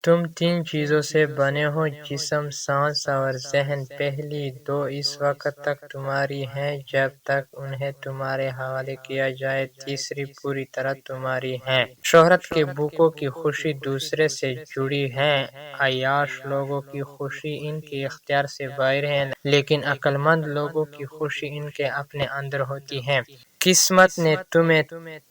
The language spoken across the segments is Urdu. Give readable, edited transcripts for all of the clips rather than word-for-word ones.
تم تین چیزوں سے بنے ہو: جسم، سانس اور ذہن۔ پہلی دو اس وقت تک تمہاری ہیں جب تک انہیں تمہارے حوالے کیا جائے، تیسری پوری طرح تمہاری ہیں۔ شہرت کے بھوکوں کی خوشی دوسرے سے جڑی ہے، عیاش لوگوں کی خوشی ان کے اختیار سے باہر ہے، لیکن عقل مند لوگوں کی خوشی ان کے اپنے اندر ہوتی ہے۔ قسمت نے تمہیں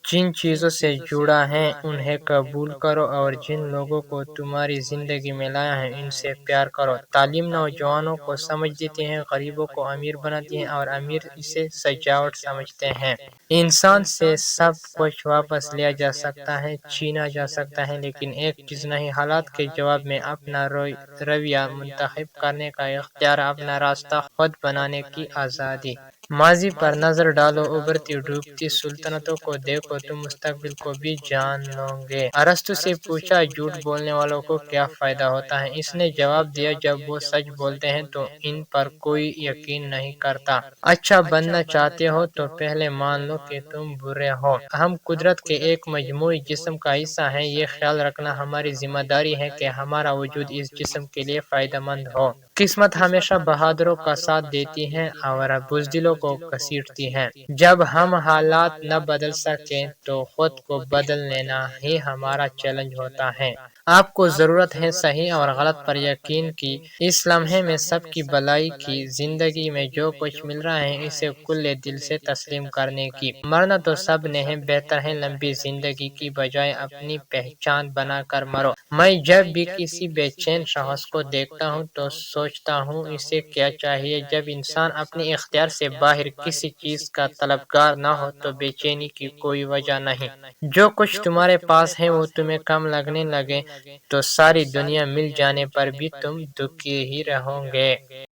جن چیزوں سے جوڑا ہے انہیں قبول کرو، اور جن لوگوں کو تمہاری زندگی میں لایا ہے ان سے پیار کرو۔ تعلیم نوجوانوں کو سمجھ دیتی ہے، غریبوں کو امیر بناتی ہے، اور امیر اسے سجاوٹ سمجھتے ہیں۔ انسان سے سب کچھ واپس لیا جا سکتا ہے، چھینا جا سکتا ہے، لیکن ایک چیز نہیں: حالات کے جواب میں اپنا رویہ منتخب کرنے کا اختیار، اپنا راستہ خود بنانے کی آزادی۔ ماضی پر نظر ڈالو، ابھرتی ڈوبتی سلطنتوں کو دیکھو، تم مستقبل کو بھی جان لو گے۔ ارسطو سے پوچھا، جھوٹ بولنے والوں کو کیا فائدہ ہوتا ہے؟ اس نے جواب دیا، جب وہ سچ بولتے ہیں تو ان پر کوئی یقین نہیں کرتا۔ اچھا بننا چاہتے ہو تو پہلے مان لو کہ تم برے ہو۔ ہم قدرت کے ایک مجموعی جسم کا حصہ ہیں، یہ خیال رکھنا ہماری ذمہ داری ہے کہ ہمارا وجود اس جسم کے لیے فائدہ مند ہو۔ قسمت ہمیشہ بہادروں کا ساتھ دیتی ہے اور بزدلوں کو گھسیٹتی ہے۔ جب ہم حالات نہ بدل سکیں تو خود کو بدل لینا ہی ہمارا چیلنج ہوتا ہے۔ آپ کو ضرورت ہے صحیح اور غلط پر یقین کی، اس لمحے میں سب کی بھلائی کی۔ زندگی میں جو کچھ مل رہا ہے اسے کھلے دل سے تسلیم کرنے کی۔ مرنا تو سب نے ہے، بہتر ہے لمبی زندگی کی بجائے اپنی پہچان بنا کر مرو۔ میں جب بھی کسی بے چین شخص کو دیکھتا ہوں تو سوچتا ہوں اسے کیا چاہیے۔ جب انسان اپنے اختیار سے باہر کسی چیز کا طلبگار نہ ہو تو بے چینی کی کوئی وجہ نہیں۔ جو کچھ تمہارے پاس ہے وہ تمہیں کم لگنے لگے تو ساری دنیا مل جانے پر بھی تم دکھی ہی رہو گے۔